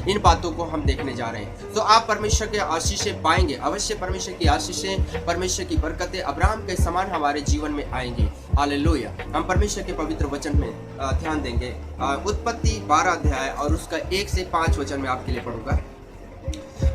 इन बातों को हम देखने जा रहे हैं। तो आप परमेश्वर के आशीषें पाएंगे, अवश्य परमेश्वर की आशीषें, परमेश्वर की बरकतें अब्राहम के समान हमारे जीवन में आएंगी। हालेलुया। हम परमेश्वर के पवित्र वचन में ध्यान देंगे। उत्पत्ति 12 अध्याय और उसका 1 से 5 वचन में आपके लिए पढ़ूंगा।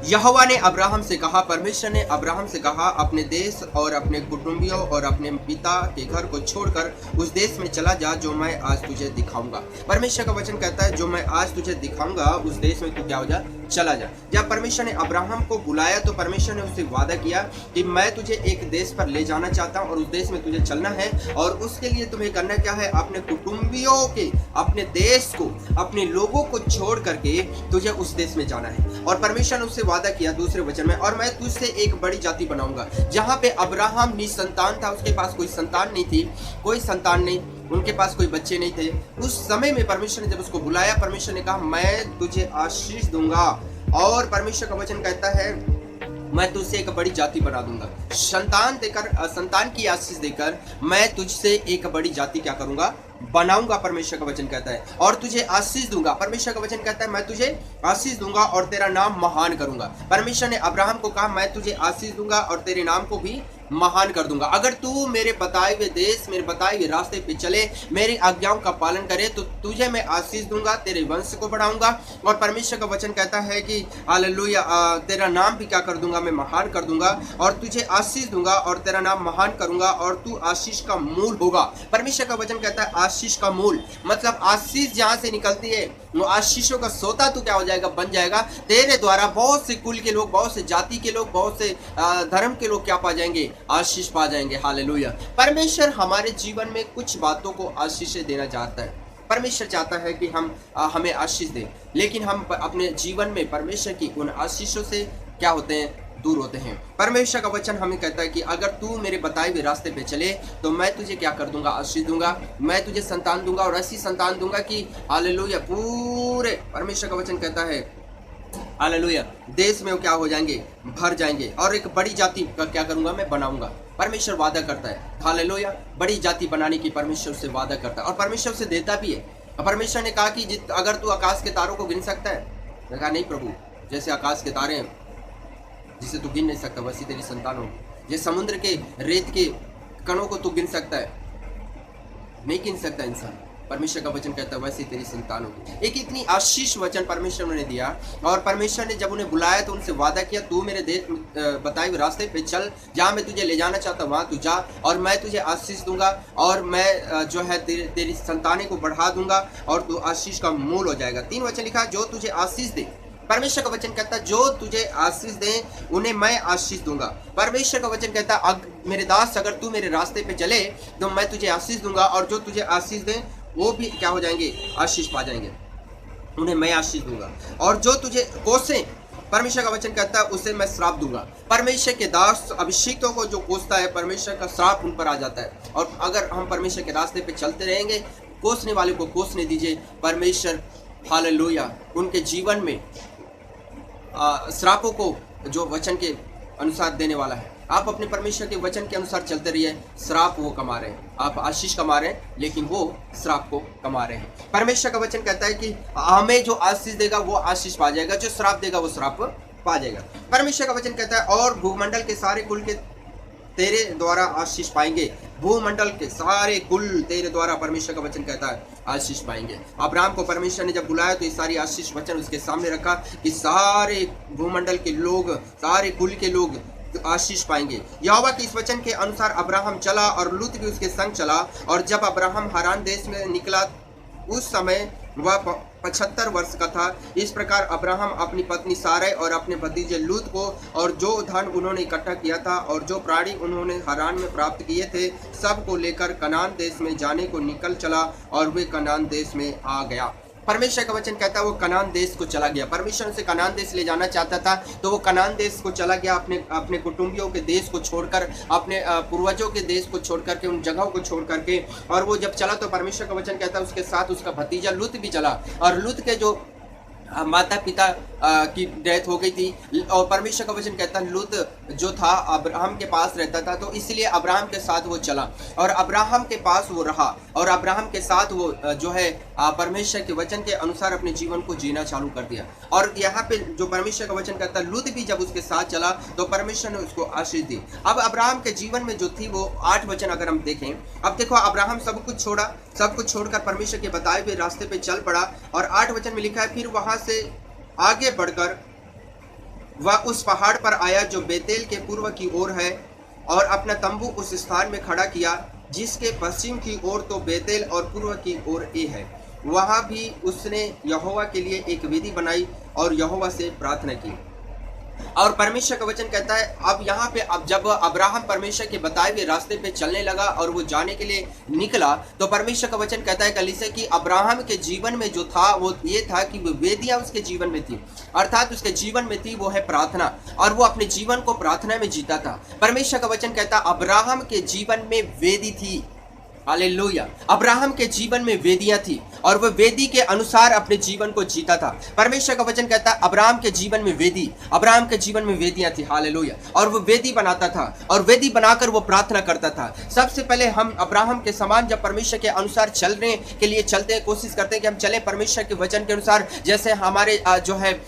यहोवा ने अब्राहम से कहा, परमेश्वर ने अब्राहम से कहा, अपने देश और अपने कुटुंबियों और अपने पिता के घर को छोड़कर उस देश में चला जा जो मैं आज तुझे दिखाऊंगा। परमेश्वर का वचन कहता है जो मैं आज तुझे दिखाऊंगा उस देश में तू क्या हो जा, चला जा। जब परमेश्वर ने अब्राहम को बुलाया तो परमेश्वर ने उससे वादा किया कि मैं तुझे एक देश पर ले जाना चाहता हूँ और उस देश में तुझे चलना है, और उसके लिए तुम्हें करना क्या है, अपने कुटुंबियों के, अपने देश को, अपने लोगों को छोड़ करके तुझे उस देश में जाना है। और परमेश्वर ने उससे वादा किया दूसरे वचन में, और मैं तुझसे एक बड़ी जाति बनाऊंगा। जहां पे अब्राहम निसंतान था, उसके पास कोई संतान नहीं थी, कोई संतान नहीं, उनके पास कोई बच्चे नहीं थे, उस समय में परमेश्वर ने जब उसको बुलाया, परमेश्वर ने कहा मैं तुझे आशीष दूंगा। और परमेश्वर का वचन कहता है मैं तुझसे एक बड़ी जाति बना दूंगा। संतान देकर, संतान की आशीष देकर मैं तुझसे एक बड़ी जाति क्या करूंगा, बनाऊंगा। परमेश्वर का वचन कहता है और तुझे आशीष दूंगा। परमेश्वर का वचन कहता है मैं तुझे आशीष दूंगा और तेरा नाम महान करूंगा। परमेश्वर ने अब्राहम को कहा मैं तुझे आशीष दूंगा और तेरे नाम को भी महान कर दूंगा। अगर तू मेरे बताए हुए देश, मेरे बताए हुए रास्ते पे चले, मेरी आज्ञाओं का पालन करे, तो तुझे मैं आशीष दूंगा, तेरे वंश को बढ़ाऊंगा। और परमेश्वर का वचन कहता है कि हालेलुया, तेरा नाम भी क्या कर दूंगा, मैं महान कर दूंगा, और तुझे आशीष दूंगा और तेरा नाम महान करूंगा, और तू आशीष का मूल होगा। परमेश्वर का वचन कहता है आशीष का मूल, मतलब आशीष जहां से निकलती है वो आशीषों का सोता तू क्या हो जाएगा, बन जाएगा। तेरे द्वारा बहुत से कुल के लोग, बहुत से जाति के लोग, बहुत से धर्म के लोग क्या पा जाएंगे, आशीष पा जाएंगे। हालेलुया। परमेश्वर हमारे जीवन में कुछ बातों को आशीषें देना चाहता है। परमेश्वर चाहता है कि हम हमें आशीष दें, लेकिन हम अपने जीवन में परमेश्वर की उन आशीषों से क्या होते हैं, दूर होते हैं। परमेश्वर का वचन हमें कहता है कि अगर तू मेरे बताए हुए रास्ते पे चले तो मैं तुझे क्या कर दूंगा, आशीष दूंगा, मैं तुझे संतान दूंगा, और ऐसी संतान दूंगा कि हालेलुया पूरे, परमेश्वर का वचन कहता है हालेलुया, देश में वो क्या हो जाएंगे, भर जाएंगे, और एक बड़ी जाति का क्या करूंगा, मैं बनाऊंगा। परमेश्वर वादा करता है, हालेलुया, बड़ी जाति बनाने की परमेश्वर से वादा करता है और परमेश्वर से देता भी है। परमेश्वर ने कहा कि अगर तू आकाश के तारों को गिन सकता है, मैंने कहा नहीं प्रभु, जैसे आकाश के तारे हैं जिसे तू गिन नहीं सकता वैसी तेरी संतान हो। जैसे समुद्र के रेत के कणों को तू गिन सकता है, नहीं गिन सकता इंसान। परमेश्वर का वचन कहता है वैसे तेरी संतान होगी। एक इतनी आशीष वचन परमेश्वर ने दिया, और परमेश्वर ने जब उन्हें बुलाया तो उनसे वादा किया तू मेरे देश बताए हुए रास्ते पे चल, जहाँ मैं तुझे ले जाना चाहता हूँ वहाँ तू जा, और मैं तुझे आशीष दूंगा, और मैं जो है तेरी संतानें को बढ़ा दूंगा, और तू आशीष का मूल हो जाएगा। 3 वचन लिखा, जो तुझे आशीष दे। परमेश्वर का वचन कहता है जो तुझे आशीष दे उन्हें मैं आशीष दूंगा। परमेश्वर का वचन कहता है मेरे दास अगर तू मेरे रास्ते पे चले तो मैं तुझे आशीष दूंगा, और जो तुझे आशीष दे वो भी क्या हो जाएंगे, आशीष पा जाएंगे, उन्हें मैं आशीष दूंगा। और जो तुझे कोसे, परमेश्वर का वचन कहता है उसे मैं श्राप दूंगा। परमेश्वर के दास अभिषिक्तों को जो कोसता है, परमेश्वर का श्राप उन पर आ जाता है। और अगर हम परमेश्वर के रास्ते पे चलते रहेंगे, कोसने वाले को कोसने दीजिए, परमेश्वर हालेलुया उनके जीवन में श्रापों को जो वचन के अनुसार देने वाला है। आप अपने परमेश्वर के वचन के अनुसार चलते रहिए, श्राप वो कमा रहे हैं, आप आशीष कमा रहे हैं, लेकिन वो श्राप को कमा रहे हैं। परमेश्वर का वचन कहता है कि हमें जो आशीष देगा वो आशीष पा जाएगा, जो श्राप देगा वो श्राप पा जाएगा। परमेश्वर का वचन कहता है और भूमंडल के सारे कुल के तेरे द्वारा आशीष पाएंगे। भूमंडल के सारे कुल तेरे द्वारा, परमेश्वर का वचन कहता है, आशीष पाएंगे। अब्राहम को परमेश्वर ने जब बुलाया तो ये सारी आशीष वचन उसके सामने रखा कि सारे भूमंडल के लोग, सारे कुल के लोग आशीष पाएंगे। यहोवा के इस वचन के अनुसार अब्राहम चला और लूत भी उसके संग चला। और जब अब्राहम हारान देश में निकला उस समय वह 75 वर्ष का था। इस प्रकार अब्राहम अपनी पत्नी सारै और अपने भतीजे लूत को और जो धन उन्होंने इकट्ठा किया था और जो प्राणी उन्होंने हारान में प्राप्त किए थे सब को लेकर कनान देश में जाने को निकल चला और वे कनान देश में आ गया। परमेश्वर का वचन कहता है वो कनान देश को चला गया। परमेश्वर उसे कनान देश ले जाना चाहता था तो वो कनान देश को चला गया, अपने कुटुंबियों के देश को छोड़कर, अपने पूर्वजों के देश को छोड़ करके, उन जगहों को छोड़ करके। और वो जब चला तो परमेश्वर का वचन कहता है उसके साथ उसका भतीजा लूत भी चला। और लूत के जो माता पिता की डेथ हो गई थी और परमेश्वर का वचन कहता है लूत जो था अब्राहम के पास रहता था, तो इसलिए अब्राहम के साथ वो चला और अब्राहम के पास वो रहा और अब्राहम के साथ वो जो है परमेश्वर के वचन के अनुसार अपने जीवन को जीना चालू कर दिया। और यहाँ पे जो परमेश्वर का वचन कहता है लूत भी जब उसके साथ चला तो परमेश्वर ने उसको आशीष दी। अब अब्राहम के जीवन में जो थी वो 8 वचन अगर हम देखें, अब देखो अब्राहम सब कुछ छोड़ा, सब कुछ छोड़कर परमेश्वर के बताए हुए रास्ते पे चल पड़ा और 8 वचन में लिखा है फिर वहां से आगे बढ़कर वह उस पहाड़ पर आया जो बेतेल के पूर्व की ओर है और अपना तंबू उस स्थान में खड़ा किया जिसके पश्चिम की ओर तो बेतेल और पूर्व की ओर ए है। वहां भी उसने यहोवा के लिए एक वेदी बनाई और यहोवा से प्रार्थना की। और परमेश्वर का वचन कहता है अब यहाँ पे अब जब अब्राहम परमेश्वर के बताए हुए रास्ते पे चलने लगा और वो जाने के लिए निकला तो परमेश्वर का वचन कहता है कलीसिया कि अब्राहम के जीवन में जो था वो ये था कि वो वेदियां उसके जीवन में थी, अर्थात उसके जीवन में थी वो है प्रार्थना और वो अपने जीवन को प्रार्थना में जीता था। परमेश्वर का वचन कहता है अब्राहम के जीवन में वेदी थी। हालेलुया। अब्राहम के जीवन में वेदियां थी और वह वेदी के अनुसार अपने जीवन को जीता था। परमेश्वर का वचन कहता है अब्राहम के जीवन में वेदी, अब्राहम के जीवन में वेदियां थी। हालेलुया। और वो वेदी बनाता था और वेदी बनाकर वो प्रार्थना करता था। सबसे पहले हम अब्राहम के समान जब परमेश्वर के अनुसार चलने के लिए चलते हैं, कोशिश करते हैं कि हम चले परमेश्वर के वचन के अनुसार, जैसे हमारे जो है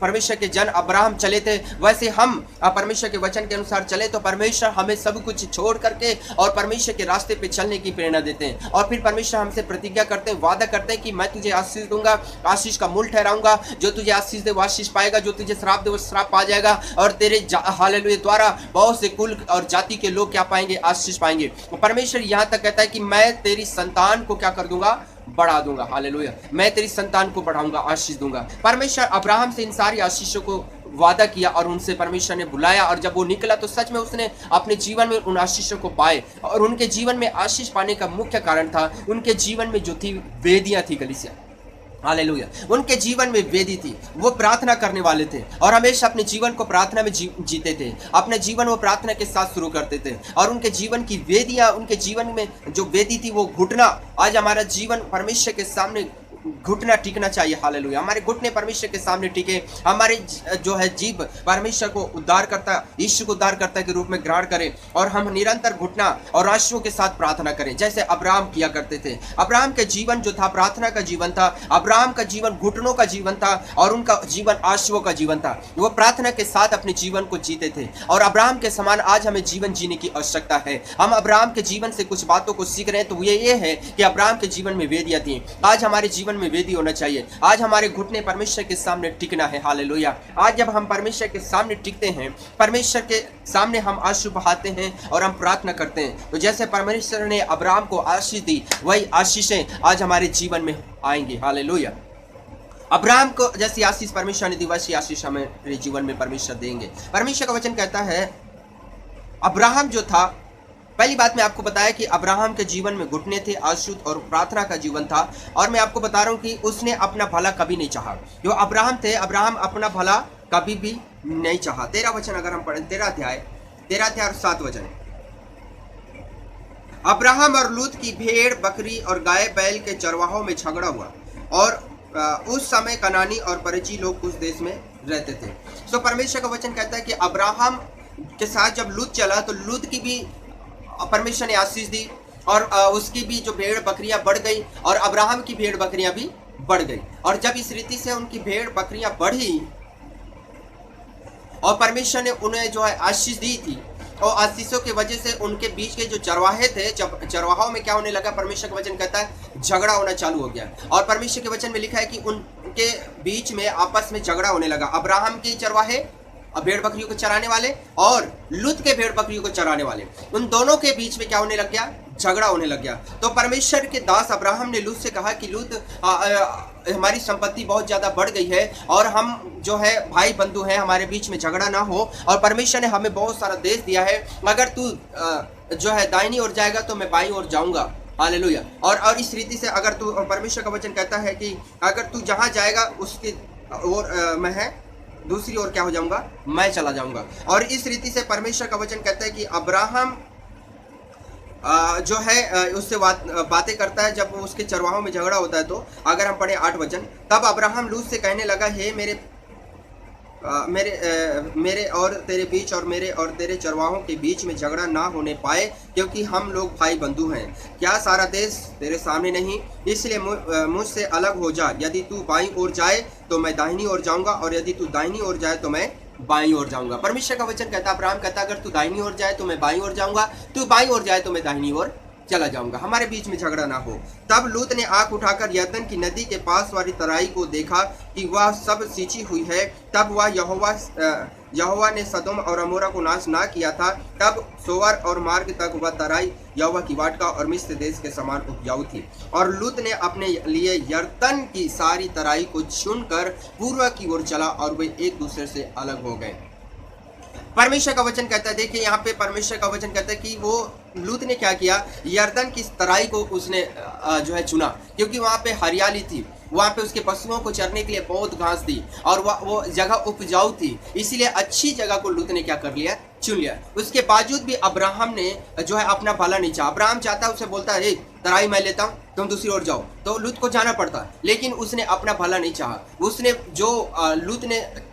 परमेश्वर के जन अब्राहम चले थे वैसे हम परमेश्वर के वचन के अनुसार चले तो परमेश्वर हमें सब कुछ छोड़ करके और परमेश्वर के रास्ते पे चलने की प्रेरणा देते हैं। और फिर परमेश्वर हमसे प्रतिज्ञा करते हैं, वादा करते हैं कि मैं तुझे आशीष दूंगा, आशीष का मूल ठहराऊंगा, जो तुझे आशीष दे वो आशीष पाएगा, जो तुझे श्राप दे वो श्राप पा जाएगा और तेरे हालेलुया द्वारा बहुत से कुल और जाति के लोग क्या पाएंगे, आशीष पाएंगे। परमेश्वर यहाँ तक कहता है कि मैं तेरी संतान को क्या कर दूंगा, बढ़ा दूंगा। हालेलुया। मैं तेरी संतान को बढ़ाऊंगा, आशीष दूंगा। परमेश्वर अब्राहम से इन सारी आशीषों को वादा किया और उनसे परमेश्वर ने बुलाया और जब वो निकला तो सच में उसने अपने जीवन में उन आशीषों को पाए और उनके जीवन में आशीष पाने का मुख्य कारण था उनके जीवन में जो थी वेदियां थी। कलीसिया हालेलुया। उनके जीवन में वेदी थी, वो प्रार्थना करने वाले थे और हमेशा अपने जीवन को प्रार्थना में जीते थे। अपने जीवन वो प्रार्थना के साथ शुरू करते थे और उनके जीवन की वेदियां, उनके जीवन में जो वेदी थी वो घुटना। आज हमारा जीवन परमेश्वर के सामने घुटना टिकना चाहिए। हालेलुया। हमारे घुटने परमेश्वर के सामने टिके, हमारे जो है जीभ परमेश्वर को उद्धारकर्ता, यीशु को उद्धारकर्ता के रूप में ग्रहण करें और हम निरंतर घुटना और आंसुओं के साथ प्रार्थना करें जैसे अब्राहम किया करते थे। अब्राहम के जीवन जो था प्रार्थना का जीवन था, अब्राहम का जीवन घुटनों का जीवन था और उनका जीवन आंसुओं का जीवन था। वो प्रार्थना के साथ अपने जीवन को जीते थे और अब्राहम के समान आज हमें जीवन जीने की आवश्यकता है। हम अब्राहम के जीवन से कुछ बातों को सीख रहे हैं तो ये है कि अब्राहम के जीवन में वेदियां थी। आज हमारे जीवन में वेदी होना चाहिए। आज हमारे घुटने परमेश्वर के सामने टिकना है। हालेलुया। आज जब हम परमेश्वर के सामने टिकते हैं, परमेश्वर के सामने हम आंसू बहाते हैं और हम प्रार्थना करते हैं, तो जैसे परमेश्वर ने अब्राहम को आशीष दी वही आशीषें आज हमारे जीवन में आएंगी। हालेलुया। अब्राहम को जैसी आशीष परमेश्वर ने दी वैसी आशीष हमारे जीवन में परमेश्वर देंगे। परमेश्वर का वचन कहता है अब्राहम जो था, पहली बात मैं आपको बताया कि अब्राहम के जीवन में घुटने थे, आंसू और प्रार्थना का जीवन था और मैं आपको बता रहा हूं कि उसने अपना भला कभी नहीं चाहा। जो अब्राहम थे, अब्राहम अपना भला कभी भी नहीं चाहा। 13 वचन अगर हम पढ़ें, 13 अध्याय और 7 वचन। अब्राहम और लूत की भेड़ बकरी और गाय बैल के चरवाहों में झगड़ा हुआ और उस समय कनानी और परिजी लोग उस देश में रहते थे। सो परमेश्वर का वचन कहता है कि अब्राहम के साथ जब लूत चला तो लूत की भी परमेश्वर ने आशीष दी और उसकी भी जो भेड़ बकरियां बढ़ गई और अब्राहम की भेड़ बकरियां भी बढ़ गई। और जब इस रीति से उनकी भेड़ बकरियां बढ़ी और परमेश्वर ने उन्हें जो है आशीष दी थी और आशीषों की वजह से उनके बीच के जो चरवाहे थे, चरवाहों में क्या होने लगा, परमेश्वर का वचन कहता है झगड़ा होना चालू हो गया। और परमेश्वर के वचन में लिखा है कि उनके बीच में आपस में झगड़ा होने लगा। अब्राहम के चरवाहे भेड़ बकरियों को चराने वाले और लूत के भेड़ बकरियों को चराने वाले, उन दोनों के बीच में क्या होने लग गया, झगड़ा होने लग गया। तो परमेश्वर के दास अब्राहम ने लूत से कहा कि लूत हमारी संपत्ति बहुत ज्यादा बढ़ गई है और हम जो है भाई बंधु हैं, हमारे बीच में झगड़ा ना हो और परमेश्वर ने हमें बहुत सारा देश दिया है, अगर तू जो है दाहिनी ओर जाएगा तो मैं बाईं ओर जाऊंगा। हालेलुया। और इस रीति से अगर तू, परमेश्वर का वचन कहता है कि अगर तू जहां जाएगा उसकी ओर मैं है, दूसरी ओर क्या हो जाऊंगा, मैं चला जाऊंगा। और इस रीति से परमेश्वर का वचन कहता है कि अब्राहम जो है उससे बातें करता है। जब उसके चरवाहों में झगड़ा होता है, तो अगर हम पढ़े 8 वचन, तब अब्राहम लूत से कहने लगा, हे मेरे और तेरे बीच और मेरे और तेरे चरवाहों के बीच में झगड़ा ना होने पाए, क्योंकि हम लोग भाई बंधु हैं। क्या सारा देश तेरे सामने नहीं? इसलिए मुझसे अलग हो जा। यदि तू बाईं ओर जाए तो मैं दाहिनी ओर जाऊंगा, और यदि तू दाहिनी ओर जाए तो मैं बाईं ओर जाऊंगा। परमेश्वर का वचन कहता, अब्राहम कहता, अगर तू दाहिनी ओर जाए तो मैं बाईं ओर जाऊंगा, तू बाईं ओर जाए तो मैं दाहिनी ओर चला जाऊंगा, हमारे बीच में झगड़ा ना हो। तब लूत ने आंख उठाकर यरदन की नदी के पास वाली तराई को देखा कि वह सब सींची हुई है। तब वह यहोवा ने सदोम और अमोरा को नाश ना किया था। तब सोवर और मार्ग तक वह तराई यहोवा की वाटिका और मिस्र देश के समान उपजाऊ थी। और लूत ने अपने लिए यरदन की सारी तराई को चुनकर पूर्व की ओर चला, और वे एक दूसरे से अलग हो गए। परमेश्वर का वचन कहता है, देखिए यहाँ पे परमेश्वर का वचन कहता है कि वो लूत ने क्या किया, यरदन की तराई को उसने जो है चुना, क्योंकि वहाँ पे हरियाली थी, वहाँ पे उसके पशुओं को चरने के लिए बहुत घास थी, और वो जगह उपजाऊ थी। इसीलिए अच्छी जगह को लूत ने क्या कर लिया, चुन लिया। उसके बावजूद भी अब्राहम ने जो है अपना भला नहीं चाहा। अब्राहम चाहता है, उसे बोलता है, तराई मैं लेता हूँ, तुम दूसरी ओर जाओ, तो लूत को जाना पड़ता, लेकिन उसने अपना भला नहीं चाहा। उसने जो लूत ने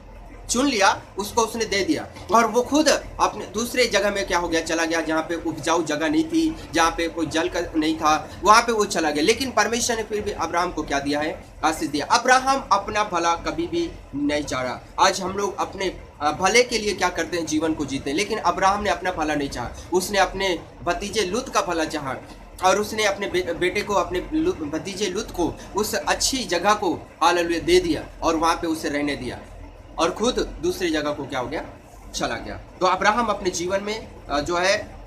चुन लिया उसको उसने दे दिया, और वो खुद अपने दूसरे जगह में क्या हो गया, चला गया, जहाँ पे उपजाऊ जगह नहीं थी, जहाँ पे कोई जल का नहीं था, वहाँ पे वो चला गया। लेकिन परमेश्वर ने फिर भी अब्राहम को क्या दिया है, आशीष दिया। अब्राहम अपना भला कभी भी नहीं चाहा। आज हम लोग अपने भले के लिए क्या करते हैं, जीवन को जीते हैं, लेकिन अब्राहम ने अपना भला नहीं चाहा। उसने अपने भतीजे लूत का भला चाहा, और उसने अपने बेटे को, अपने भतीजे लूत को उस अच्छी जगह को हालेलुया दे दिया, और वहाँ पे उसे रहने दिया, और खुद दूसरी जगह को क्या हो गया, चला गया। तो अब्राहम अपने जीवन में जो है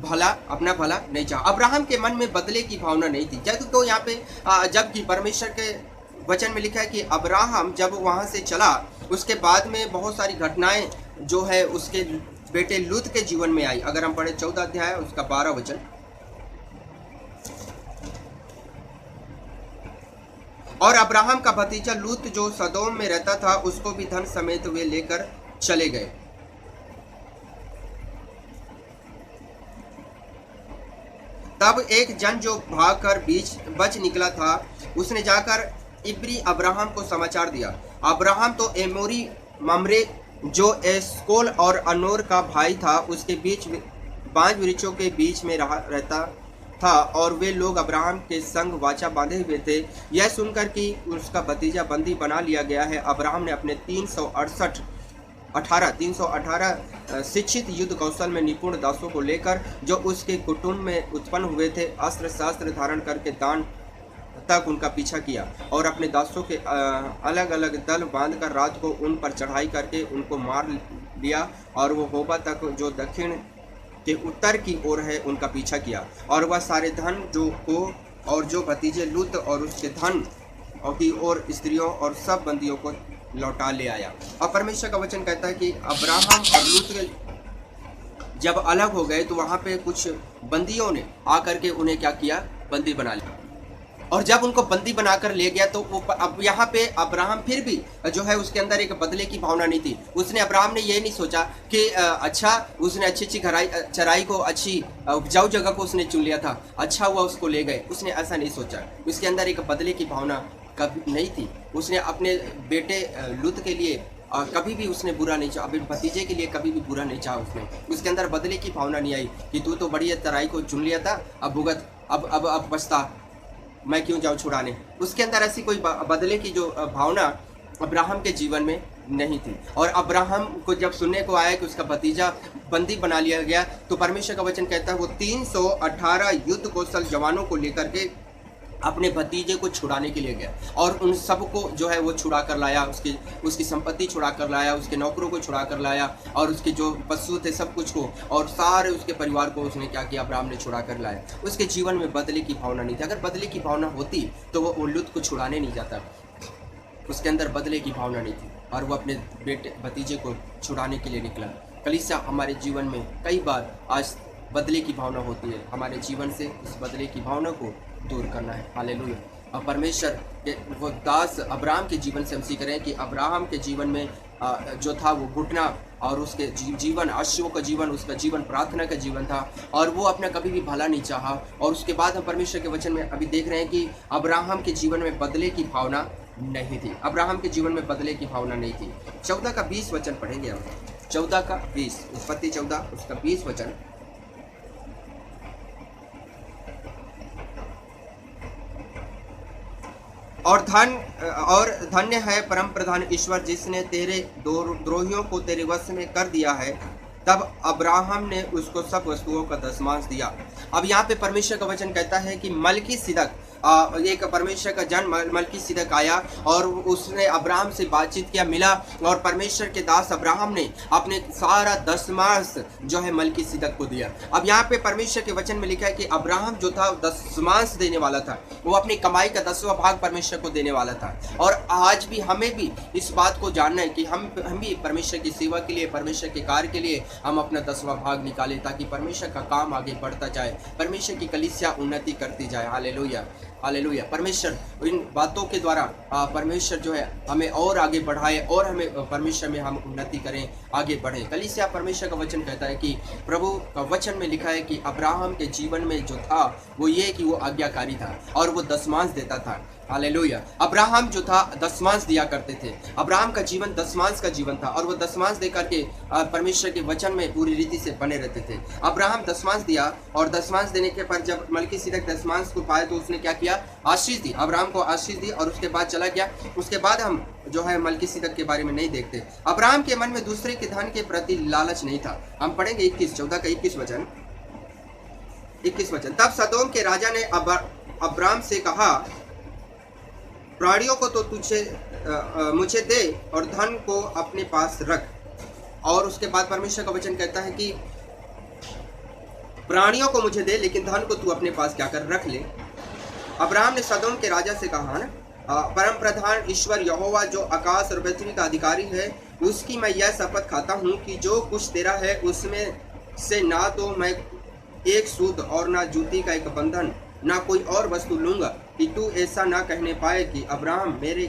भला, अपना भला नहीं चाहा। अब्राहम के मन में बदले की भावना नहीं थी। तो यहाँ पे जबकि परमेश्वर के वचन में लिखा है कि अब्राहम जब वहां से चला, उसके बाद में बहुत सारी घटनाएं जो है उसके बेटे लूत के जीवन में आई। अगर हम पढ़े 14 अध्याय उसका 12 वचन, और अब्राहम का भतीजा लूत जो सदोम में रहता था, उसको भी धन समेत वे लेकर चले गए। तब एक जन जो भागकर बच निकला था, उसने जाकर इब्री अब्राहम को समाचार दिया। अब्राहम तो एमोरी ममरे जो एस्कोल और अनोर का भाई था, उसके बीच बांज वृक्षों के बीच में रहता था, और वे लोग अब्राहम के संग वाचा बांधे हुए थे। यह सुनकर कि उसका भतीजा बंदी बना लिया गया है, अब्राहम ने अपने 318 शिक्षित युद्ध कौशल में निपुण दासों को लेकर, जो उसके कुटुंब में उत्पन्न हुए थे, अस्त्र शस्त्र धारण करके दान तक उनका पीछा किया, और अपने दासों के अलग अलग दल बांधकर रात को उन पर चढ़ाई करके उनको मार लिया, और वो होबा तक जो दक्षिण के उत्तर की ओर है उनका पीछा किया, और वह सारे धन जो को और जो भतीजे लूत और उसके धन की और स्त्रियों और सब बंदियों को लौटा ले आया। और परमेश्वर का वचन कहता है कि अब्राहम और लूत जब अलग हो गए, तो वहाँ पे कुछ बंदियों ने आकर के उन्हें क्या किया, बंदी बना लिया। और जब उनको बंदी बनाकर ले गया, तो वो अब यहाँ पे अब्राहम फिर भी जो है उसके अंदर एक बदले की भावना नहीं थी। अब्राहम ने ये नहीं सोचा कि अच्छा उसने अच्छी चराई को, अच्छी उपजाऊ जगह को उसने चुन लिया था, अच्छा हुआ उसको ले गए, उसने ऐसा नहीं सोचा। उसके अंदर एक बदले की भावना कभी नहीं थी। उसने अपने बेटे लूत के लिए कभी भी उसने बुरा नहीं चाहा, अपने भतीजे के लिए कभी भी बुरा नहीं चाहा। उसके अंदर बदले की भावना नहीं आई कि तू तो बड़ी तराई को चुन लिया था, अब भुगत, अब बचता, मैं क्यों जाऊं छुड़ाने। उसके अंदर ऐसी कोई बदले की जो भावना अब्राहम के जीवन में नहीं थी। और अब्राहम को जब सुनने को आया कि उसका भतीजा बंदी बना लिया गया, तो परमेश्वर का वचन कहता है वो 318 युद्ध कौशल जवानों को लेकर के अपने भतीजे को छुड़ाने के लिए गया, और उन सबको जो है वो छुड़ा कर लाया, उसकी संपत्ति छुड़ा कर लाया, उसके नौकरों को छुड़ा कर लाया, और उसके जो पशु थे सब कुछ को, और सारे उसके परिवार को उसने क्या किया, अब्राहम ने छुड़ा कर लाया। उसके जीवन में बदले की भावना नहीं थी। अगर बदले की भावना होती तो वो लूत को छुड़ाने नहीं जाता। उसके अंदर बदले की भावना नहीं थी, और वो अपने बेटे भतीजे को छुड़ाने के लिए निकला। कलीसिया, हमारे जीवन में कई बार आज बदले की भावना होती है। हमारे जीवन से उस बदले की भावना को दूर करना है। हालेलुया। और परमेश्वर के वो दास अब्राहम के जीवन से हम सीख रहे हैं कि अब्राहम के जीवन में जो था वो घुटना, और उसके जीवन, आशियों का जीवन, उसका जीवन प्रार्थना का जीवन था, और वो अपना कभी भी भला नहीं चाहा। और उसके बाद हम परमेश्वर के वचन में अभी देख रहे हैं कि अब्राहम के जीवन में बदले की भावना नहीं थी। अब्राहम के जीवन में बदले की भावना नहीं थी। 14 का 20 वचन पढ़ेंगे हम। 14 का 20, उत्पत्ति 14 उसका 20 वचन। और धन्य है परम प्रधान ईश्वर जिसने तेरे द्रोहियों को तेरे वश में कर दिया है। तब अब्राहम ने उसको सब वस्तुओं का दशमांश दिया। अब यहाँ पे परमेश्वर का वचन कहता है कि मलकीसिदक, एक परमेश्वर का जन मलकीसिदक आया और उसने अब्राहम से बातचीत किया, मिला, और परमेश्वर के दास अब्राहम ने अपने सारा दशमांश जो है मलकीसिदक को दिया। अब यहाँ पे परमेश्वर के वचन में लिखा है कि अब्राहम जो था दशमांश देने वाला था, वो अपनी कमाई का 10वां भाग परमेश्वर को देने वाला था। और आज भी हमें भी इस बात को जानना है कि हम भी परमेश्वर की सेवा के लिए, परमेश्वर के कार्य के लिए हम अपना 10वां भाग निकालें, ताकि परमेश्वर का काम आगे बढ़ता जाए, परमेश्वर की कलीसिया उन्नति करती जाए। Hallelujah, hallelujah. परमेश्वर इन बातों के द्वारा परमेश्वर जो है हमें और आगे बढ़ाए, और हमें परमेश्वर में हम उन्नति करें, आगे बढ़ें। कलीसिया परमेश्वर का वचन कहता है कि प्रभु का वचन में लिखा है कि अब्राहम के जीवन में जो था वो ये कि वो आज्ञाकारी था और वो दशमांश देता था। हालेलुया। अब्राहम जो था दशमांश दिया करते थे। अब्राहम का जीवन दशमांश का जीवन था, और वो दशमांश दे करके परमेश्वर के वचन में पूरी रीति से बने रहते थे। अब्राहम दशमांश दिया, और दशमांश देने के पर जब मलकीसिदक दशमांश को पाए तो उसने क्या किया? आशीष दी, अब्राहम को आशीष दी, और उसके बाद चला गया। उसके बाद हम जो है मलकीसिदक के बारे में नहीं देखते। अब्राहम के मन में दूसरे के धन के प्रति लालच नहीं था। हम पढ़ेंगे 14 का 21 वचन। 21 वचन। तब सदोम के राजा ने अब्राम से कहा, प्राणियों को तो मुझे दे और धन को अपने पास रख। और उसके बाद परमेश्वर का वचन कहता है कि प्राणियों को मुझे दे, लेकिन धन को तू अपने पास क्या कर, रख ले। अब्राहम ने सदोम के राजा से कहा ना, परम प्रधान ईश्वर यहोवा जो आकाश और पृथ्वी का अधिकारी है, उसकी मैं यह शपथ खाता हूँ कि जो कुछ तेरा है उसमें से ना तो मैं एक सूत और ना जूती का एक बंधन, ना कोई और वस्तु लूंगा, कि तू ऐसा ना कहने पाए कि अब्राहम मेरे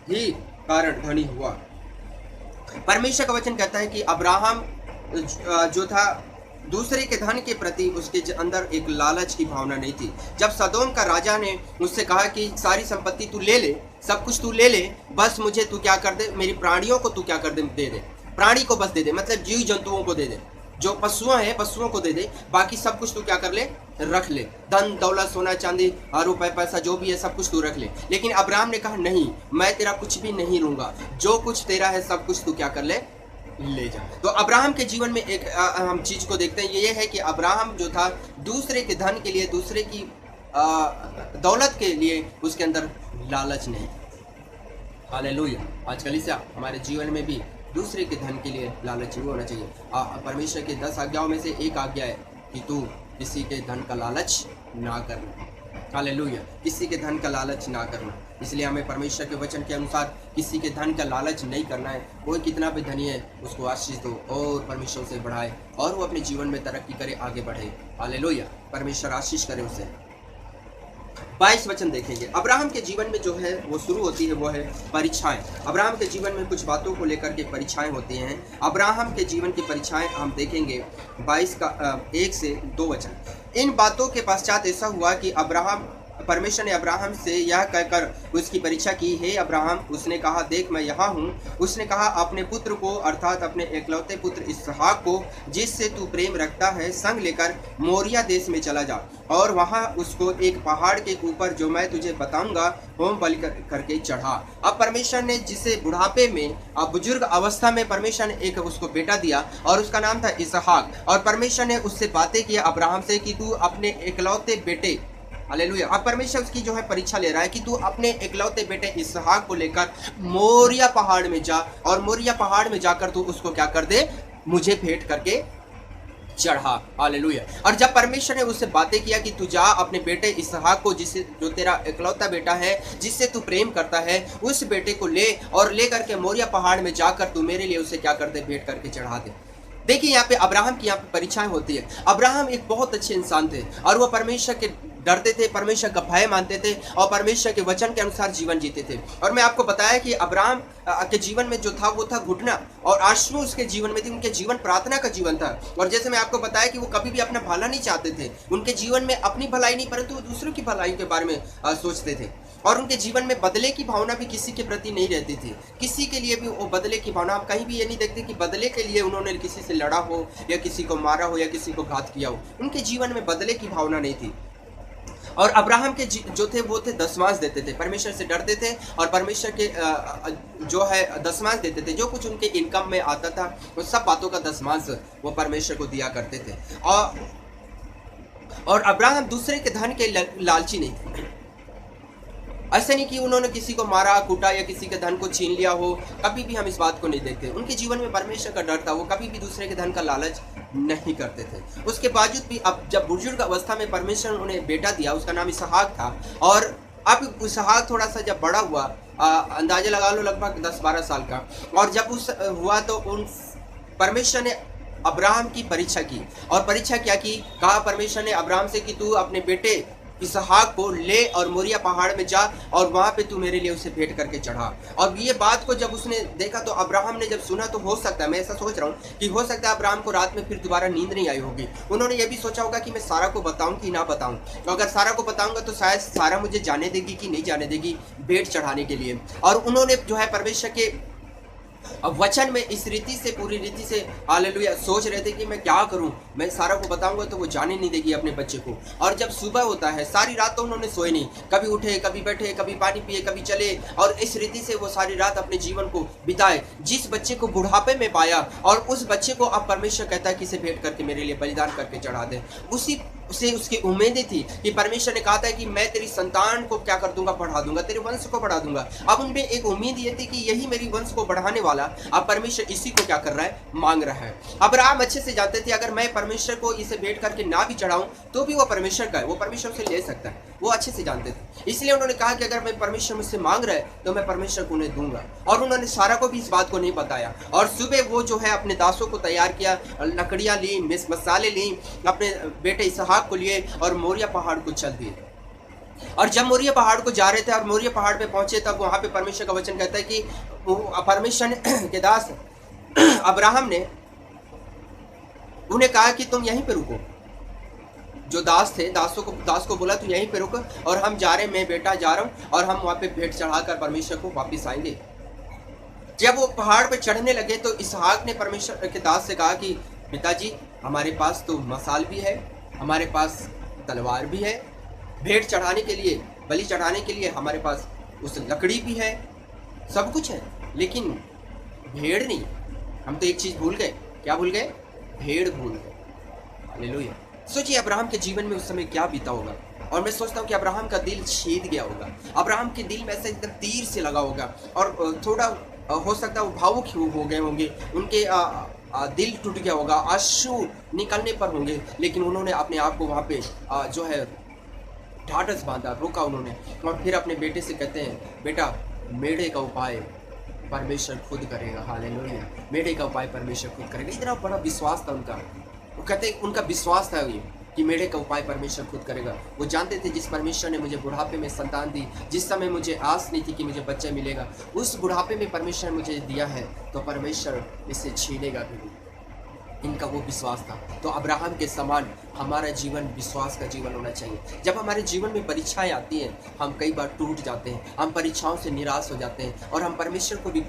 ही कारण धनी हुआ। परमेश्वर का वचन कहता है कि अब्राहम जो था दूसरे के धन के प्रति उसके अंदर एक लालच की भावना नहीं थी। जब सदोम का राजा ने उससे कहा कि सारी संपत्ति तू ले ले, सब कुछ तू ले ले, बस मुझे तू क्या कर दे, मेरी प्राणियों को तू क्या कर दे, दे दे, प्राणी को बस दे दे, मतलब जीव जंतुओं को दे दे, जो पशुओं हैं पशुओं को दे दे, बाकी सब कुछ तू क्या कर ले, रख ले, धन दौलत सोना चांदी रुपए पैसा जो भी है सब कुछ तू रख ले। लेकिन अब्राहम ने कहा नहीं, मैं तेरा कुछ भी नहीं लूंगा, जो कुछ तेरा है सब कुछ तू क्या कर ले, ले जा। तो अब्राहम के जीवन में एक हम चीज को देखते हैं, ये है कि अब्राहम जो था दूसरे के धन के लिए, दूसरे की दौलत के लिए उसके अंदर लालच नहीं। हालेलुया। आजकल इसे हमारे जीवन में भी दूसरे के धन के लिए लालच नहीं होना चाहिए। परमेश्वर के 10 आज्ञाओं में से एक आज्ञा है कि तू किसी के धन का लालच ना करना। हालेलुया। किसी के धन का लालच ना करना। इसलिए हमें परमेश्वर के वचन के अनुसार किसी के धन का लालच नहीं करना है। कोई कितना भी धनी है उसको आशीष दो और परमेश्वर से बढ़ाए, और वो अपने जीवन में तरक्की करे, आगे बढ़े। हालेलुया। परमेश्वर आशीष करे उसे। 22 वचन देखेंगे। अब्राहम के जीवन में जो है वो शुरू होती है वो है परीक्षाएं। अब्राहम के जीवन में कुछ बातों को लेकर के परीक्षाएं होती हैं। अब्राहम के जीवन की परीक्षाएं हम देखेंगे 22 का 1 से 2 वचन। इन बातों के पश्चात ऐसा हुआ कि परमेश्वर ने अब्राहम से यह कहकर उसकी परीक्षा की, हे अब्राहम। उसने कहा, देख मैं यहाँ हूँ। उसने कहा, अपने पुत्र को अर्थात अपने एकलौते पुत्र इसहाक को जिससे तू प्रेम रखता है संग लेकर मोरिया देश में चला जा, और वहाँ उसको एक पहाड़ के ऊपर जो मैं तुझे बताऊंगा होम बलि करके चढ़ा। अब परमेश्वर ने जिसे बुढ़ापे में बुजुर्ग अवस्था में परमेश्वर ने एक उसको बेटा दिया और उसका नाम था इसहाक, और परमेश्वर ने उससे बातें की अब्राहम से कि तू अपने एकलौते बेटे, हालेलुया। अब परमेश्वर उसकी जो है परीक्षा ले रहा है कि तू अपने एकलौते बेटे इसहाक को लेकर मोरिया पहाड़ में जा, और मोरिया पहाड़ में जाकर तू उसको क्या कर दे, मुझे भेंट करके चढ़ा। हालेलुया। और जब परमेश्वर ने उससे बातें किया कि तू जा अपने बेटे इसहाक को, जिससे जो तेरा एकलौता बेटा है, जिससे तू प्रेम करता है, उस बेटे को ले और ले करके मोरिया पहाड़ में जाकर तू मेरे लिए उसे क्या कर दे, भेंट करके चढ़ा दे। देखिए यहाँ पे अब्राहम की यहाँ पे परीक्षाएं होती है। अब्राहम एक बहुत अच्छे इंसान थे और वो परमेश्वर के डरते थे, परमेश्वर का भय मानते थे और परमेश्वर के वचन के अनुसार जीवन जीते थे। और मैं आपको बताया कि अब्राहम के जीवन में जो था वो था घुटना, और आशु उसके जीवन में थी, उनके जीवन प्रार्थना का जीवन था। और जैसे मैं आपको बताया कि वो कभी भी अपना भला नहीं चाहते थे, उनके जीवन में अपनी भलाई नहीं परंतु वो दूसरों की भलाई के बारे में सोचते थे। और उनके जीवन में बदले की भावना भी किसी के प्रति नहीं रहती थी, किसी के लिए भी वो बदले की भावना, आप कहीं भी ये नहीं देखते कि बदले के लिए उन्होंने किसी से लड़ा हो या किसी को मारा हो या किसी को घात किया हो। उनके जीवन में बदले की भावना नहीं थी। और अब्राहम के जो थे वो थे दशमांश देते थे, परमेश्वर से डरते थे और परमेश्वर के जो है दशमांश देते थे। जो कुछ उनके इनकम में आता था वो सब बातों का दशमांश वो परमेश्वर को दिया करते थे। और अब्राहम दूसरे के धन के लालची नहीं थे। ऐसा नहीं कि उन्होंने किसी को मारा कूटा या किसी के धन को छीन लिया हो, कभी भी हम इस बात को नहीं देखते। उनके जीवन में परमेश्वर का डर था, वो कभी भी दूसरे के धन का लालच नहीं करते थे। उसके बावजूद भी अब जब बुजुर्ग अवस्था में परमेश्वर ने उन्हें बेटा दिया, उसका नाम इसहाक था। और अब इसहाक थोड़ा सा जब बड़ा हुआ, अंदाजा लगा लो लगभग 10-12 साल का, और जब उस हुआ तो उन परमेश्वर ने अब्राहम की परीक्षा की। और परीक्षा क्या की, कहा परमेश्वर ने अब्राहम से कि तू अपने बेटे इसहाक को ले और मोरिया पहाड़ में जा और वहां पे तू मेरे लिए उसे भेंट करके चढ़ा। और ये बात को जब उसने देखा तो अब्राहम ने जब सुना तो हो सकता है, मैं ऐसा सोच रहा हूँ कि हो सकता है अब्राहम को रात में फिर दोबारा नींद नहीं आई होगी। उन्होंने ये भी सोचा होगा कि मैं सारा को बताऊं कि ना बताऊं, तो अगर सारा को बताऊंगा तो शायद सारा मुझे जाने देगी कि नहीं जाने देगी भेंट चढ़ाने के लिए। और उन्होंने जो है परमेश्वर के अब वचन में इस रीति से, पूरी रीति से हालेलुया सोच रहे थे कि मैं क्या करूं, मैं सारा को बताऊंगा तो वो जाने नहीं देगी अपने बच्चे को। और जब सुबह होता है, सारी रात तो उन्होंने सोए नहीं, कभी उठे कभी बैठे, कभी पानी पिए कभी चले, और इस रीति से वो सारी रात अपने जीवन को बिताए। जिस बच्चे को बुढ़ापे में पाया और उस बच्चे को अब परमेश्वर कहता है कि इसे भेंट करके मेरे लिए बलिदान करके चढ़ा दे। उसी से उसकी उम्मीदें थी कि परमेश्वर ने कहा था कि मैं तेरी संतान को क्या कर दूंगा, बढ़ा दूंगा, तेरे वंश को बढ़ा दूंगा। अब उनमें एक उम्मीद ये थी कि यही मेरी वंश को बढ़ाने वाला अब परमेश्वर इसी को क्या कर रहा है, मांग रहा है। अब्राहम अच्छे से जानते थे अगर मैं परमेश्वर को इसे भेंट करके ना भी चढ़ाऊं तो भी वो परमेश्वर का है, वो परमेश्वर से ले सकता है, वो अच्छे से जानते थे। इसलिए उन्होंने कहा कि अगर मैं परमेश्वर मुझसे मांग रहा है तो मैं परमेश्वर को उन्हें दूंगा। और उन्होंने सारा को भी इस बात को नहीं बताया। और सुबह वो जो है अपने दासों को तैयार किया, लकड़ियां ली, मसाले ली, अपने बेटे इसहाक को लिए और मोरिया पहाड़ को चल दिए। और जब मोरिया पहाड़ को जा रहे थे और मोरिया पहाड़ पे पहुंचे तब वहां पे परमेश्वर का वचन कहता है कि परमेश्वर के दास अब्राहम ने उन्हें कहा कि तुम यहीं पे रुको। जो दास थे, दास को बोला तू यहीं पे रुको और हम जा रहे हैं, मैं बेटा जा रहा हूं और हम वहां पे भेंट चढ़ाकर परमेश्वर को वापिस आएंगे। जब वो पहाड़ पे चढ़ने लगे तो इसहाक ने परमेश्वर के दास से कहा कि पिताजी हमारे पास तो मसाल भी है, हमारे पास तलवार भी है, भेंट चढ़ाने के लिए, बलि चढ़ाने के लिए हमारे पास उस लकड़ी भी है, सब कुछ है, लेकिन भेड़ नहीं। हम तो एक चीज भूल गए। क्या भूल गए? भेड़ भूल गए। हालेलुया। सोचिए अब्राहम के जीवन में उस समय क्या बीता होगा। और मैं सोचता हूँ कि अब्राहम का दिल छेद गया होगा, अब्राहम के दिल में ऐसा एकदम तीर से लगा होगा और थोड़ा हो सकता है वो भावुक हो गए होंगे, उनके दिल टूट गया होगा, आंसू निकलने पर होंगे। लेकिन उन्होंने अपने आप को वहाँ पे जो है ढाढ़स बांधा, रोका उन्होंने। और फिर अपने बेटे से कहते हैं बेटा मेढ़े का उपाय परमेश्वर खुद करेगा। हालेलुया। मेढ़े का उपाय परमेश्वर खुद करेगा। इतना बड़ा विश्वास था उनका। वो कहते हैं उनका विश्वास था ये कि मेढ़े का उपाय परमेश्वर खुद करेगा। वो जानते थे जिस परमेश्वर ने मुझे बुढ़ापे में संतान दी, जिस समय मुझे आस नहीं थी कि मुझे बच्चा मिलेगा, उस बुढ़ापे में परमेश्वर ने मुझे दिया है तो परमेश्वर इसे छीनेगा भी नहीं। इनका वो विश्वास था। तो अब्राहम के समान हमारा जीवन विश्वास का जीवन होना चाहिए। जब हमारे जीवन में परीक्षाएं आती हैं हम कई बार टूट जाते हैं, हम परीक्षाओं से निराश हो जाते हैं और हम परमेश्वर को भी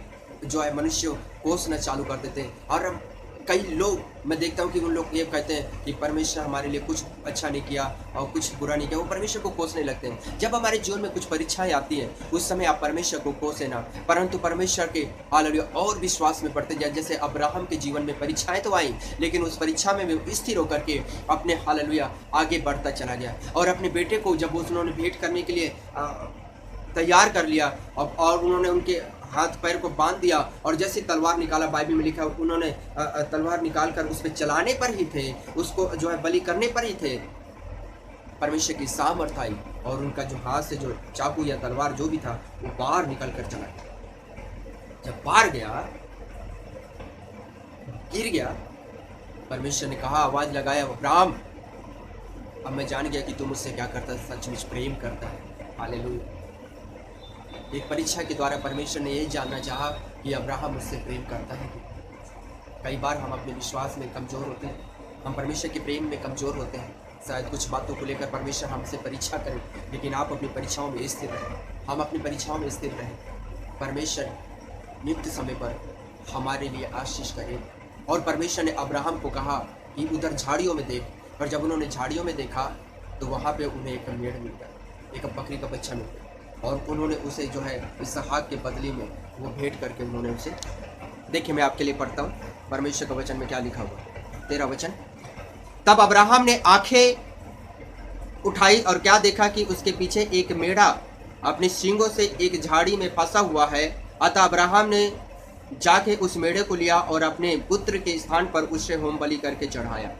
जो है मनुष्य कोसना चालू कर देते हैं। और हम कई लोग, मैं देखता हूँ कि उन लोग ये कहते हैं कि परमेश्वर हमारे लिए कुछ अच्छा नहीं किया और कुछ बुरा नहीं किया, वो परमेश्वर को कोसने लगते हैं। जब हमारे जीवन में कुछ परीक्षाएं आती हैं उस समय आप परमेश्वर को कोसे ना, परंतु परमेश्वर के हालेलुया और विश्वास में बढ़ते जाए। जैसे अब्राहम के जीवन में परीक्षाएं तो आई, लेकिन उस परीक्षा में वो स्थिर होकर के अपने हालेलुया आगे बढ़ता चला गया। और अपने बेटे को जब उन्होंने भेंट करने के लिए तैयार कर लिया और उन्होंने उनके हाथ पैर को बांध दिया और जैसे तलवार निकाला, बाइबल में लिखा उन्होंने तलवार निकाल कर उस पर चलाने पर ही थे, उसको जो है बलि करने पर ही थे, परमेश्वर की सामर्थ आई और उनका जो हाथ से जो चाकू या तलवार जो भी था वो बाहर निकल कर चला गया। जब बाहर गया, गिर गया, परमेश्वर ने कहा, आवाज लगाया, अब्राहम अब मैं जान गया कि तू मुझसे क्या करता है, सचमुच प्रेम करता है। हालेलुया। एक परीक्षा के द्वारा परमेश्वर ने यही जानना चाहा कि अब्राहम मुझसे प्रेम करता है। कई बार हम अपने विश्वास में कमज़ोर होते हैं, हम परमेश्वर के प्रेम में कमज़ोर होते हैं। शायद कुछ बातों को लेकर परमेश्वर हमसे परीक्षा करे, लेकिन आप अपनी परीक्षाओं में स्थिर रहें, हम अपनी परीक्षाओं में स्थिर रहें। परमेश्वर नियुक्त समय पर हमारे लिए आशीष करे। और परमेश्वर ने अब्राहम को कहा कि उधर झाड़ियों में देख, और जब उन्होंने झाड़ियों में देखा तो वहाँ पे उन्हें एक मेढ़ मिल गया, एक बकरी का बच्चा मिल गया, और उन्होंने उसे जो है इसहाक के बदले में वो भेंट करके उन्होंने उसे। देखिए मैं आपके लिए पढ़ता हूँ परमेश्वर का वचन में क्या लिखा हुआ। 13 वचन। तब अब्राहम ने आंखें उठाई और क्या देखा कि उसके पीछे एक मेढ़ा अपने सींगों से एक झाड़ी में फंसा हुआ है। अतः अब्राहम ने जाके उस मेढ़े को लिया और अपने पुत्र के स्थान पर उसे होम बलि करके चढ़ाया।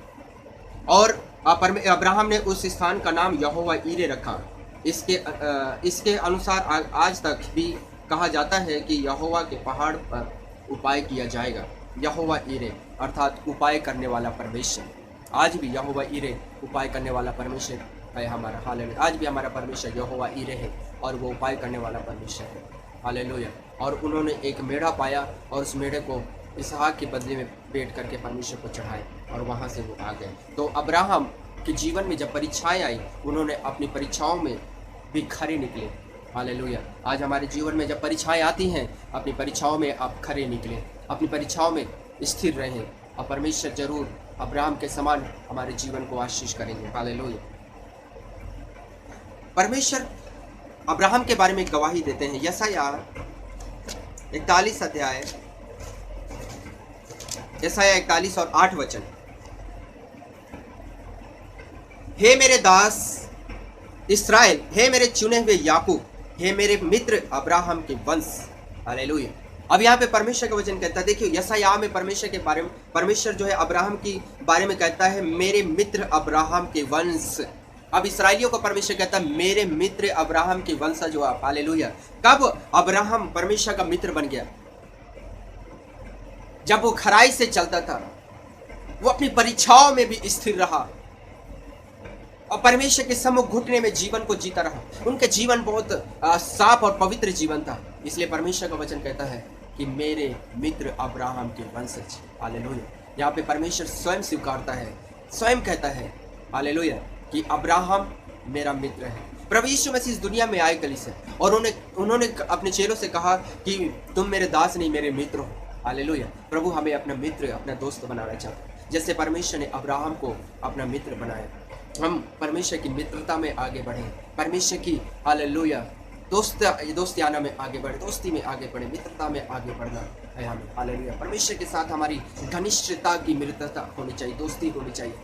और अब्राहम ने उस स्थान का नाम यहोवा ईरे रखा। इसके अनुसार आज तक भी कहा जाता है कि यहोवा के पहाड़ पर उपाय किया जाएगा। यहोवा ईरे अर्थात उपाय करने वाला परमेश्वर। आज भी यहोवा ईरे उपाय करने वाला परमेश्वर है हमारा। हालेलुया। आज भी हमारा परमेश्वर यहोवा ईरे है और वो उपाय करने वाला परमेश्वर है। हालेलुया। और उन्होंने एक मेढ़ा पाया और उस मेढ़े को इसहाक के बदले में पेट करके परमेश्वर को चढ़ाए और वहाँ से वो आ गए। तो अब्राहम के जीवन में जब परीक्षाएं आई, उन्होंने अपनी परीक्षाओं में भी खरे निकले। हालेलुया। आज हमारे जीवन में जब परीक्षाएं आती हैं, अपनी परीक्षाओं में आप खरे निकले, अपनी परीक्षाओं में स्थिर रहें, और परमेश्वर जरूर अब्राहम के समान हमारे जीवन को आशीष करेंगे। हालेलुया। परमेश्वर अब्राहम के बारे में गवाही देते हैं। यशायाह 41 अध्याय, यशायाह 41 और 8 वचन। हे मेरे दास इस्राएल, हे मेरे चुने हुए याकूब, हे मेरे मित्र अब्राहम के वंश। हालेलुया। अब यहाँ पे परमेश्वर का वचन कहता है, देखिए यशायाह में परमेश्वर के बारे में, परमेश्वर जो है अब्राहम की बारे में कहता है मेरे मित्र अब्राहम के वंश। अब इस्राएलियों को परमेश्वर कहता है मेरे मित्र अब्राहम के वंशज हो आप। हालेलुया। कब अब्राहम परमेश्वर का मित्र बन गया? जब वो खराई से चलता था, वो अपनी परीक्षाओं में भी स्थिर रहा और परमेश्वर के सम्मुख घुटने में जीवन को जीता रहा। उनका जीवन बहुत साफ और पवित्र जीवन था। इसलिए परमेश्वर का वचन कहता है कि मेरे मित्र अब्राहम के वंशज। हालेलुया। यहाँ पे परमेश्वर स्वयं स्वीकारता है, स्वयं कहता है हालेलुया कि अब्राहम मेरा मित्र है। प्रभु यीशु मसीह इस दुनिया में आए कलीसिया, और उन्होंने अपने चेलों से कहा कि तुम मेरे दास नहीं मेरे मित्र हो। हालेलुया। प्रभु हमें अपना मित्र, अपना दोस्त बनाना चाहता है, जैसे परमेश्वर ने अब्राहम को अपना मित्र बनाया। हम परमेश्वर की मित्रता में आगे बढ़े, परमेश्वर की हालेलुया दोस्तियाना में आगे बढ़े, दोस्ती में आगे बढ़े, मित्रता में आगे बढ़ना है हमें। हालेलुया। परमेश्वर के साथ हमारी घनिष्ठता की मित्रता होनी चाहिए, दोस्ती होनी चाहिए।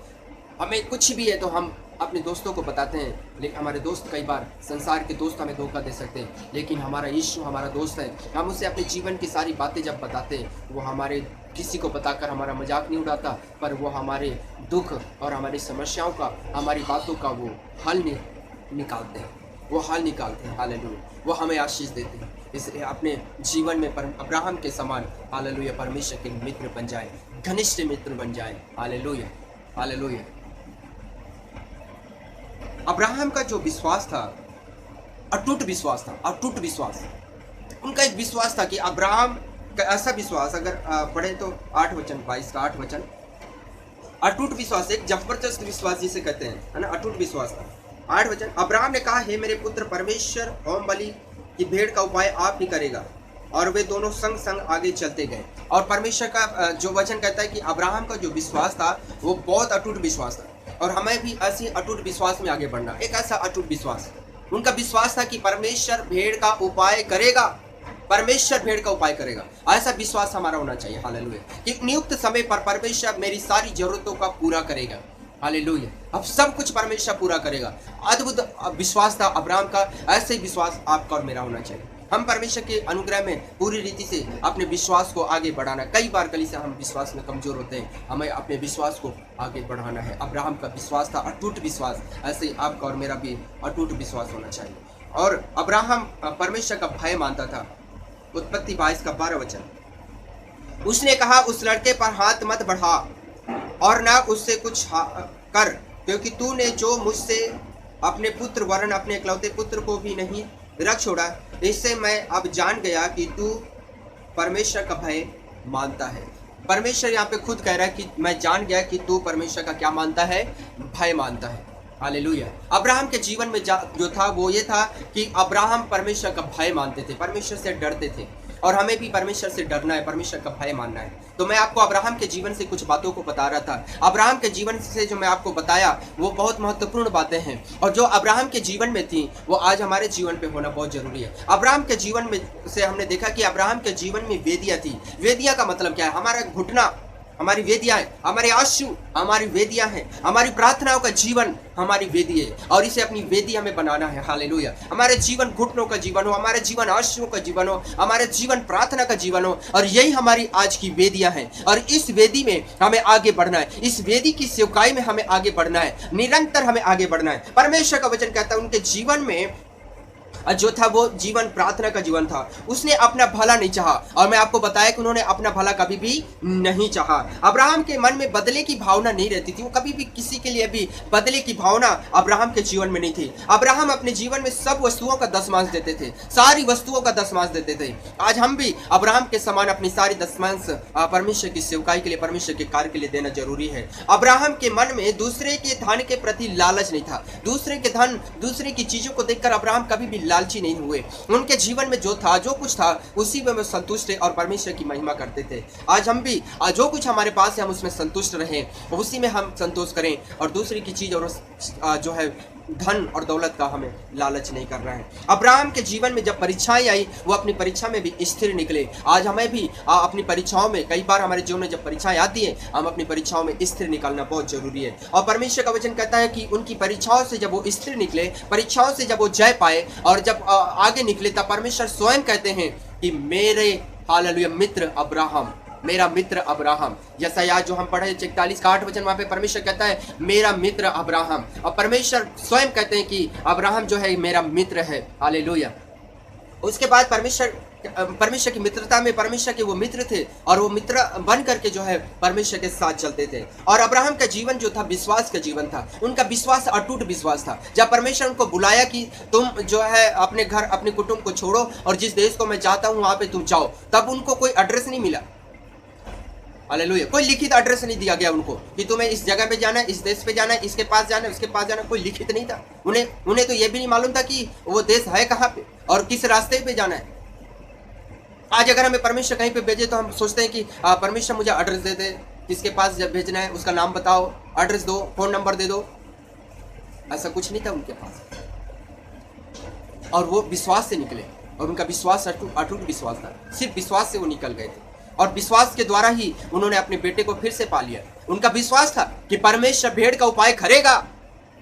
हमें कुछ भी है तो हम अपने दोस्तों को बताते हैं, लेकिन हमारे दोस्त कई बार संसार के दोस्त हमें धोखा दे सकते हैं, लेकिन हमारा यीशु हमारा दोस्त है। हम उसे अपने जीवन की सारी बातें जब बताते हैं, वो हमारे किसी को बताकर हमारा मजाक नहीं उड़ाता, पर वो हमारे दुख और हमारी समस्याओं का, हमारी बातों का वो हल निकालते हैं, वो हल निकालते हैं। हालेलुया। वो हमें आशीष देते हैं। इसलिए अपने जीवन में अब्राहम के समान हालेलुया परमेश्वर के मित्र बन जाए, घनिष्ठ मित्र बन जाए। हालेलुया। हालेलुया। अब्राहम का जो विश्वास था, अटूट विश्वास था, अटूट विश्वास। उनका एक विश्वास था कि अब्राहम का ऐसा विश्वास, अगर पढ़े तो 8 वचन, 22 का 8 वचन, अटूट विश्वास, एक जबरदस्त विश्वास जिसे कहते हैं, है ना, अटूट विश्वास था। 8 वचन। अब्राहम ने कहा हे मेरे पुत्र, परमेश्वर होम बलि की भेंट का उपाय आप ही करेगा। और वे दोनों संग संग आगे चलते गए। और परमेश्वर का जो वचन कहता है कि अब्राहम का जो विश्वास था वो बहुत अटूट विश्वास था, और हमें भी ऐसी अटूट विश्वास में आगे बढ़ना। एक ऐसा अटूट विश्वास, उनका विश्वास था कि परमेश्वर भेड़ का उपाय करेगा, परमेश्वर भेड़ का उपाय करेगा। ऐसा विश्वास हमारा होना चाहिए। हालेलुया। कि नियुक्त समय पर परमेश्वर मेरी सारी जरूरतों का पूरा करेगा। हालेलुया। अब सब कुछ परमेश्वर पूरा करेगा। अद्भुत विश्वास था अब्राहम का। ऐसे विश्वास आपका और मेरा होना चाहिए। हम परमेश्वर के अनुग्रह में पूरी रीति से अपने विश्वास को आगे बढ़ाना। कई बार कलीसिया हम विश्वास में कमजोर होते हैं, हमें अपने विश्वास को आगे बढ़ाना है। अब्राहम का विश्वास था अटूट विश्वास, ऐसे ही आपका और मेरा भी अटूट विश्वास होना चाहिए। और अब्राहम परमेश्वर का भय मानता था। उत्पत्ति 22 का 12 वचन। उसने कहा उस लड़के पर हाथ मत बढ़ा और न उससे कुछ कर, क्योंकि तूने जो मुझसे अपने पुत्र वरन अपने इकलौते पुत्र को भी नहीं रख छोड़ा, इससे मैं अब जान गया कि तू परमेश्वर का भय मानता है। परमेश्वर यहाँ पे खुद कह रहा है कि मैं जान गया कि तू परमेश्वर का क्या मानता है, भय मानता है। हालेलुया। अब्राहम के जीवन में जो था वो ये था कि अब्राहम परमेश्वर का भय मानते थे, परमेश्वर से डरते थे। और हमें भी परमेश्वर से डरना है, परमेश्वर का भय मानना है। तो मैं आपको अब्राहम के जीवन से कुछ बातों को बता रहा था। अब्राहम के जीवन से जो मैं आपको बताया वो बहुत महत्वपूर्ण बातें हैं, और जो अब्राहम के जीवन में थी वो आज हमारे जीवन पे होना बहुत जरूरी है। अब्राहम के जीवन में से हमने देखा कि अब्राहम के जीवन में वेदियां थी। वेदियां का मतलब क्या है? हमारा घुटना हमारी वेदियां है, हमारे आंसू हमारी वेदियां हैं, हमारी प्रार्थनाओं का जीवन हमारी वेदी है, और इसे अपनी वेदी हमें बनाना है। हालेलुया। हमारे जीवन घुटनों का जीवन हो, हमारे जीवन आंसुओं का जीवन हो, हमारे जीवन प्रार्थना का जीवन हो, और यही हमारी आज की वेदियां हैं। और इस वेदी में हमें आगे बढ़ना है, इस वेदी की सेवकाई में हमें आगे बढ़ना है, निरंतर हमें आगे बढ़ना है। परमेश्वर का वचन कहता है उनके जीवन में जो था वो जीवन प्रार्थना का जीवन था। उसने अपना भला नहीं चाहा, और मैं आपको बताया कि उन्होंने अपना भला कभी भी नहीं चाहा। अब्राहम के मन में बदले की भावना नहीं रहती थी, वो कभी भी किसी के लिए भी बदले की भावना अब्राहम के जीवन में नहीं थी। अब्राहम अपने जीवन में सब वस्तुओं का दशमांश देते थे, सारी वस्तुओं का दशमांश देते थे। आज हम भी अब्राहम के समान अपनी सारी दशमांश परमेश्वर की सेवकाई के लिए, परमेश्वर के कार्य के लिए देना जरूरी है। अब्राहम के मन में दूसरे के धन के प्रति लालच नहीं था। दूसरे के धन, दूसरे की चीजों को देखकर अब्राहम कभी भी लालची नहीं हुए। उनके जीवन में जो था, जो कुछ था, उसी में वे संतुष्ट थे और परमेश्वर की महिमा करते थे। आज हम भी जो कुछ हमारे पास है हम उसमें संतुष्ट रहें, उसी में हम संतोष करें, और दूसरी की चीज और जो है धन और दौलत का हमें लालच नहीं करना है। अब्राहम के जीवन में जब परीक्षाएं आई वो अपनी परीक्षा में भी स्थिर निकले। आज हमें भी अपनी परीक्षाओं में, कई बार हमारे जीवन में जब परीक्षाएं आती है हम अपनी परीक्षाओं में स्थिर निकलना बहुत जरूरी है। और परमेश्वर का वचन कहता है कि उनकी परीक्षाओं से जब वो स्थिर निकले, परीक्षाओं से जब वो जय पाए और जब आगे निकले, तब परमेश्वर स्वयं कहते हैं कि मेरे हालेलुया मित्र अब्राहम, मेरा मित्र अब्राहम। यशायाह जो हम पढ़े 41 का 8 वचन, वहां पे परमेश्वर कहता है मेरा मित्र अब्राहम, और परमेश्वर स्वयं कहते हैं कि अब्राहम जो है मेरा मित्र है। हालेलुया। उसके बाद परमेश्वर की मित्रता में परमेश्वर के वो मित्र थे, और वो मित्र बन करके जो है परमेश्वर के साथ चलते थे। और अब्राहम का जीवन जो था विश्वास का जीवन था। उनका विश्वास अटूट विश्वास था। जब परमेश्वर उनको बुलाया कि तुम जो है अपने घर, अपने कुटुंब को छोड़ो और जिस देश को मैं जाता हूं वहां पे तुम जाओ, तब उनको कोई एड्रेस नहीं मिला। हालेलुया। कोई लिखित एड्रेस नहीं दिया गया उनको कि तुम्हें इस जगह पे जाना है, इस देश पे जाना है, इसके पास जाना है, उसके पास जाना है। कोई लिखित नहीं था। उन्हें तो ये भी नहीं मालूम था कि वो देश है कहाँ पे और किस रास्ते पे जाना है। आज अगर हमें परमेश्वर कहीं पे भेजे तो हम सोचते हैं कि परमेश्वर मुझे एड्रेस दे दे, किसके पास जब भेजना है उसका नाम बताओ, एड्रेस दो, फोन नंबर दे दो। ऐसा कुछ नहीं था उनके पास, और वो विश्वास से निकले, और उनका विश्वास अटूट विश्वास था। सिर्फ विश्वास से वो निकल गए थे, और विश्वास के द्वारा ही उन्होंने अपने बेटे को फिर से पा लिया। उनका विश्वास था कि परमेश्वर भेड़ का उपाय करेगा।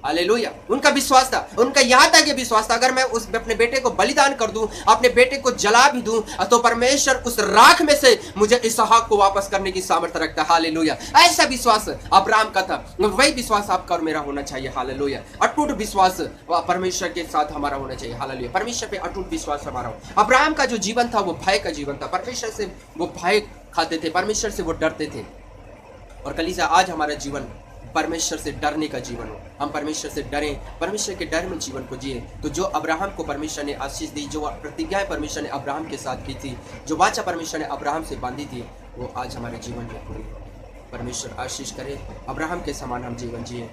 हालेलुया। उनका विश्वास था, उनका यहाँ तक ये विश्वास था अगर मैं अपने बेटे को बलिदान कर दूं, अपने बेटे को जला भी दूं, तो परमेश्वर उस राख में से मुझे इसहाक को वापस करने की सामर्थ्य रखता है। हालेलुया। ऐसा विश्वास अब्राहम का था, वही विश्वास आपका और मेरा होना चाहिए। हालेलुया। अटूट विश्वास परमेश्वर के साथ हमारा होना चाहिए। हालेलुया। परमेश्वर पे अटूट विश्वास हमारा हो। अब्राहम का जो जीवन था वो भय का जीवन था। परमेश्वर से वो भय खाते थे, परमेश्वर से वो डरते थे। और कलीसिया आज हमारा जीवन परमेश्वर से डरने का जीवन हो। हम परमेश्वर से डरें, परमेश्वर के डर में जीवन को जिए। तो जो अब्राहम को परमेश्वर ने आशीष दी, जो प्रतिज्ञाएं परमेश्वर ने अब्राहम के साथ की थी, जो वाचा परमेश्वर ने अब्राहम से बांधी थी, वो आज हमारे जीवन में पूरी हो। परमेश्वर आशीष करे, अब्राहम के समान हम जीवन जिए।